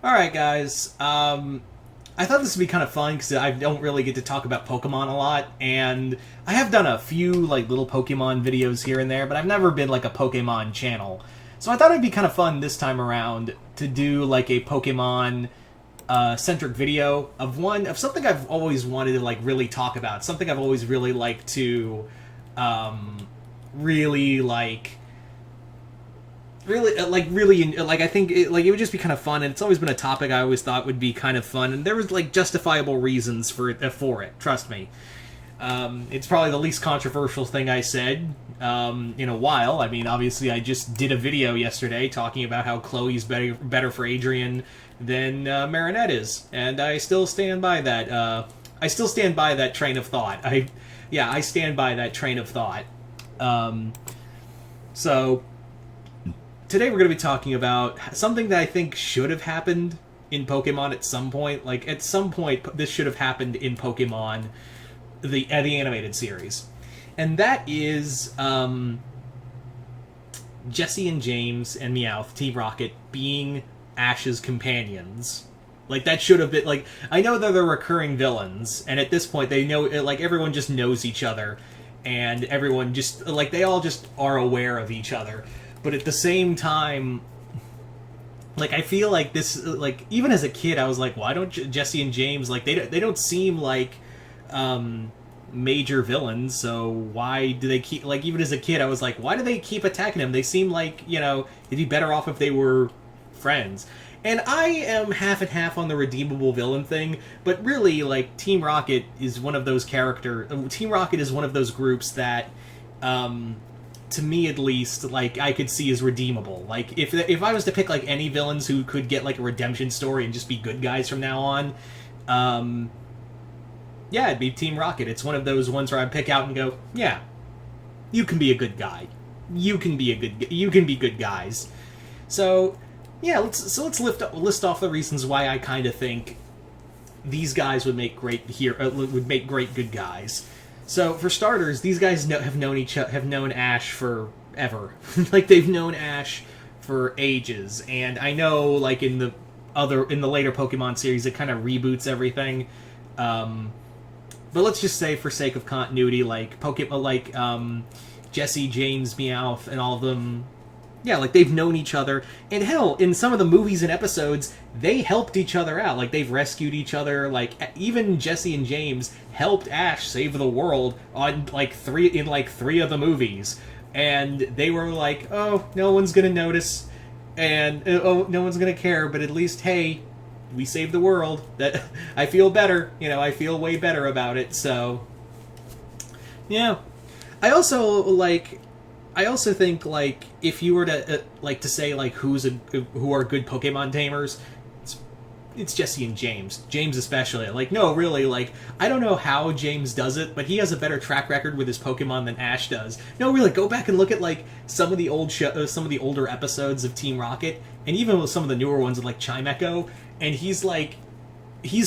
Alright, guys. I thought this would be kind of fun because I don't really get to talk about Pokemon a lot, and I have done a few, like, little Pokemon videos here and there, but I've never been, like, a Pokemon channel. So I thought it'd be kind of fun this time around to do, like, a Pokemon centric video of something I've always wanted to, like, really talk about. Something I've always really liked to, really, like I think it would just be kind of fun, and it's always been a topic I always thought would be kind of fun, and there was like justifiable reasons for it. Trust me. It's probably the least controversial thing I said in a while. I mean, obviously, I just did a video yesterday talking about how Chloe's better for Adrian than Marinette is, and I still stand by that. I still stand by that train of thought. I stand by that train of thought. So today we're going to be talking about something that I think should have happened in Pokemon at some point. Like, at some point, this should have happened in Pokemon, the animated series. And that is Jesse and James and Meowth, Team Rocket, being Ash's companions. Like, that should have been, like, I know they're the recurring villains, and at this point they know, like, everyone just knows each other, and everyone just, like, they all just are aware of each other. But at the same time, like, I feel like this, like, even as a kid, I was like, why don't Jesse and James, like, they don't seem like major villains, so why do they keep, like, even as a kid, I was like, why do they keep attacking him? They seem like, you know, it'd be better off if they were friends. And I am half and half on the redeemable villain thing, but really, like, Team Rocket is one of those Team Rocket is one of those groups that, to me at least, like, I could see as redeemable. Like, if I was to pick, like, any villains who could get, like, a redemption story and just be good guys from now on, yeah, it'd be Team Rocket. It's one of those ones where I'd pick out and go, yeah, you can be a good guy. You can be good guys. So, yeah, let's list off the reasons why I kind of think these guys would make great good guys. So, for starters, these guys have known Ash forever. Like, they've known Ash for ages, and I know, like, in the later Pokemon series, it kind of reboots everything. But let's just say, for sake of continuity, like Jesse, James, Meowth, and all of them, yeah, like, they've known each other. And hell, in some of the movies and episodes, they helped each other out. Like, they've rescued each other. Like, even Jesse and James helped Ash save the world on, like, three of the movies. And they were like, oh, no one's gonna notice. And, oh, no one's gonna care. But at least, hey, we saved the world. That I feel better. You know, I feel way better about it. So, yeah. I also think, like, if you were to to say, like, who are good Pokemon tamers, it's Jesse and James. James especially. Like, no, really, like, I don't know how James does it, but he has a better track record with his Pokemon than Ash does. No, really, go back and look at, like, some of the older episodes of Team Rocket, and even with some of the newer ones, like Chimecho, and he's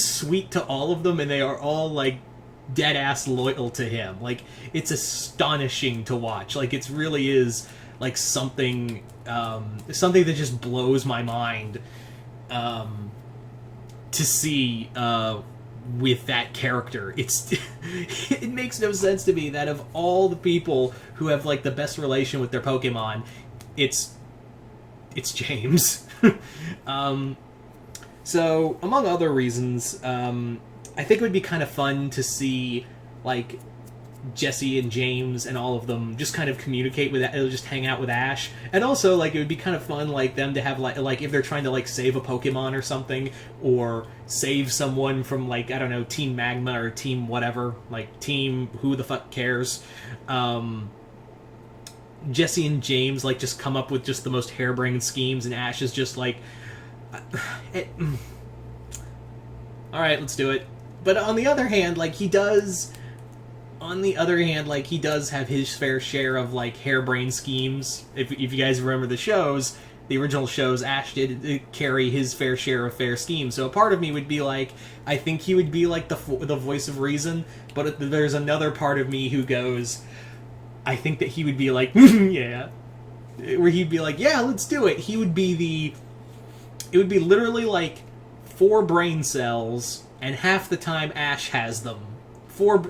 sweet to all of them, and they are all, like, dead ass loyal to him. Like, it's astonishing to watch. Like, it really is, like, something that just blows my mind to see with that character. It makes no sense to me that of all the people who have, like, the best relation with their Pokemon, it's James. So, among other reasons, I think it would be kind of fun to see, like, Jesse and James and all of them just kind of communicate with, just hang out with Ash. And also, like, it would be kind of fun, like, them to have, like if they're trying to, like, save a Pokemon or something, or save someone from, like, I don't know, Team Magma or Team whatever, like, Team who the fuck cares. Jesse and James, like, just come up with just the most harebrained schemes, and Ash is just like, alright, let's do it. But on the other hand, like, he does have his fair share of, like, harebrained schemes. If you guys remember the original shows, Ash did carry his fair share of fair schemes. So a part of me would be like, I think he would be, like, the voice of reason, but there's another part of me who goes, I think that he would be like, yeah. Where he'd be like, yeah, let's do it. He would be it would be literally like 4 brain cells, and half the time Ash has them.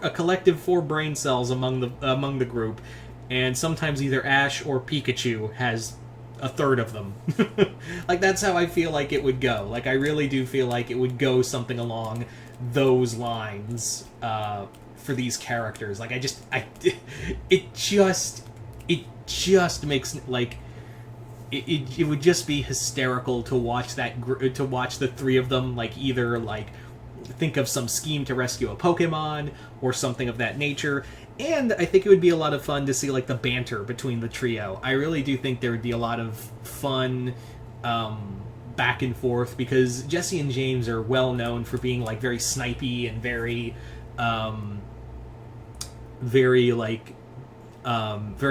A collective 4 brain cells among the group, and sometimes either Ash or Pikachu has a third of them. Like, that's how I feel like it would go. Like, I really do feel like it would go something along those lines for these characters. Like, it just makes, like, it would just be hysterical to watch to watch the 3 of them, like, either, like, think of some scheme to rescue a Pokemon or something of that nature. And I think it would be a lot of fun to see, like, the banter between the trio. I really do think there would be a lot of fun back and forth, because Jesse and James are well known for being, like, very snipey and very very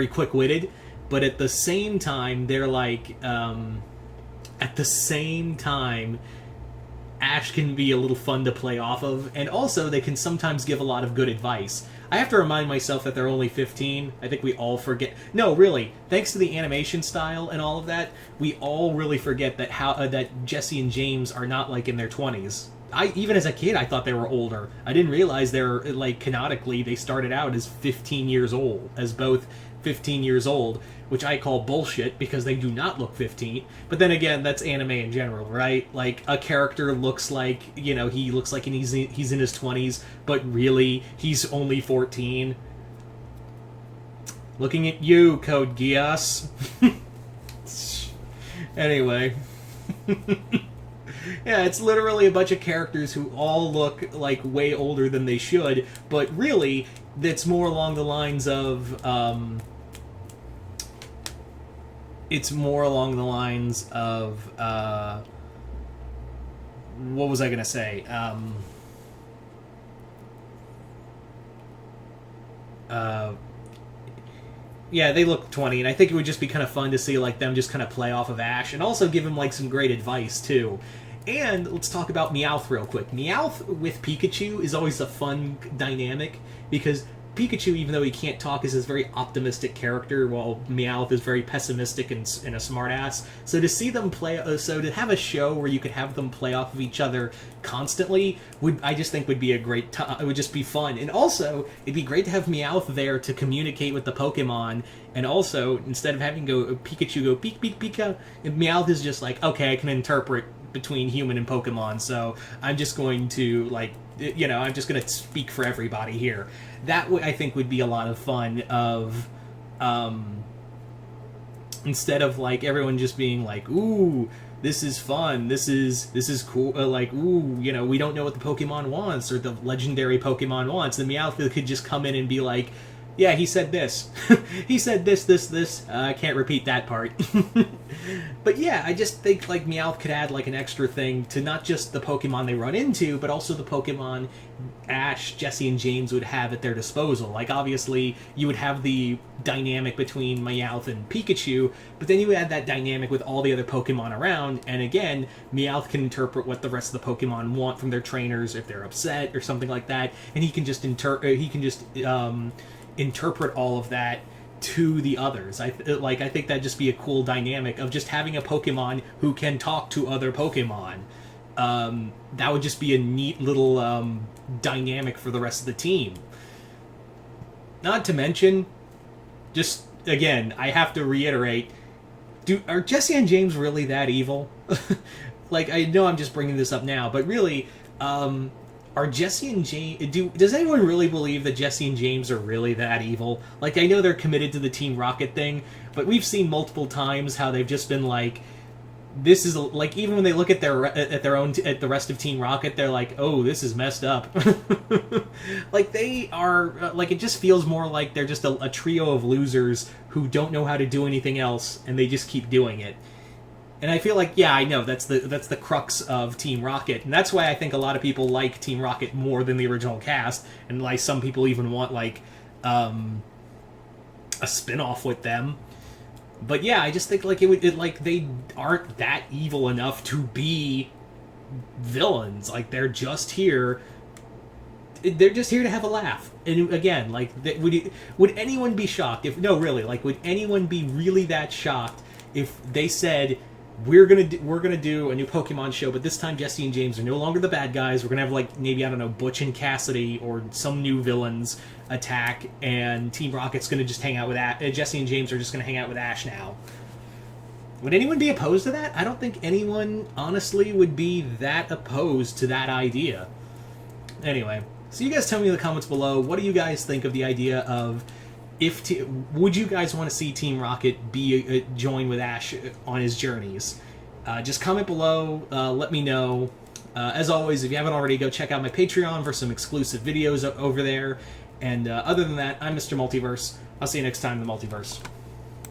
quick-witted. But at the same time, they're like, Ash can be a little fun to play off of, and also they can sometimes give a lot of good advice. I have to remind myself that they're only 15. I think we all forget. No, really, thanks to the animation style and all of that, we all really forget that that Jesse and James are not, like, in their 20s. Even as a kid, I thought they were older. I didn't realize they're, like, canonically, they started out as 15 years old, as both 15 years old, which I call bullshit because they do not look 15. But then again, that's anime in general, right? Like, a character looks like, he looks like he's in his 20s, but really, he's only 14. Looking at you, Code Geass. Anyway. Yeah, it's literally a bunch of characters who all look, like, way older than they should, but really, it's more along the lines of, what was I gonna say? Yeah, they look 20, and I think it would just be kind of fun to see, like, them just kind of play off of Ash, and also give him, like, some great advice, too. And let's talk about Meowth real quick. Meowth with Pikachu is always a fun dynamic, because Pikachu, even though he can't talk, is this very optimistic character, while Meowth is very pessimistic and a smartass. So to see them so to have a show where you could have them play off of each other constantly, I just think would be a great time. It would just be fun. And also, it'd be great to have Meowth there to communicate with the Pokemon, and also, instead of having Pikachu go peek, peek, pika, Meowth is just like, okay, I can interpret between human and Pokemon, so I'm just going to, like, I'm just going to speak for everybody here. That, I think, would be a lot of fun of, instead of, like, everyone just being like, ooh, this is fun, this is cool, like, ooh, we don't know what the Pokemon wants, or the legendary Pokemon wants, and Meowth could just come in and be like, yeah, he said this. He said this. I can't repeat that part. But yeah, I just think, like, Meowth could add, like, an extra thing to not just the Pokemon they run into, but also the Pokemon Ash, Jesse, and James would have at their disposal. Like, obviously, you would have the dynamic between Meowth and Pikachu, but then you add that dynamic with all the other Pokemon around, and again, Meowth can interpret what the rest of the Pokemon want from their trainers, if they're upset or something like that, and he can just interpret all of that to the others. I think that'd just be a cool dynamic of just having a Pokemon who can talk to other Pokemon. That would just be a neat little dynamic for the rest of the team. Not to mention, just again, I have to reiterate, are Jesse and James really that evil? Like, I know I'm just bringing this up now, but really, are Jesse and James... Does anyone really believe that Jesse and James are really that evil? Like, I know they're committed to the Team Rocket thing, but we've seen multiple times how they've just been like, this is... Like, even when they look at the rest of Team Rocket, they're like, oh, this is messed up. Like, they are... Like, it just feels more like they're just a trio of losers who don't know how to do anything else, and they just keep doing it. And I feel like, yeah, I know, that's the crux of Team Rocket, and that's why I think a lot of people like Team Rocket more than the original cast, and like some people even want, like, a spin-off with them. But yeah, I just think, like, they aren't that evil enough to be villains. Like, they're just here to have a laugh. And again, like, would anyone be shocked if... No, really, like, would anyone be really that shocked if they said, we're gonna do a new Pokemon show, but this time Jesse and James are no longer the bad guys. We're gonna have like maybe, I don't know, Butch and Cassidy or some new villains attack, and Team Rocket's gonna just hang out with Jesse and James are just gonna hang out with Ash now. Would anyone be opposed to that? I don't think anyone honestly would be that opposed to that idea. Anyway, so you guys tell me in the comments below, what do you guys think of the idea of would you guys want to see Team Rocket be join with Ash on his journeys? Just comment below, let me know. As always, if you haven't already, go check out my Patreon for some exclusive videos over there. And other than that, I'm Mr. Multiverse. I'll see you next time in the Multiverse.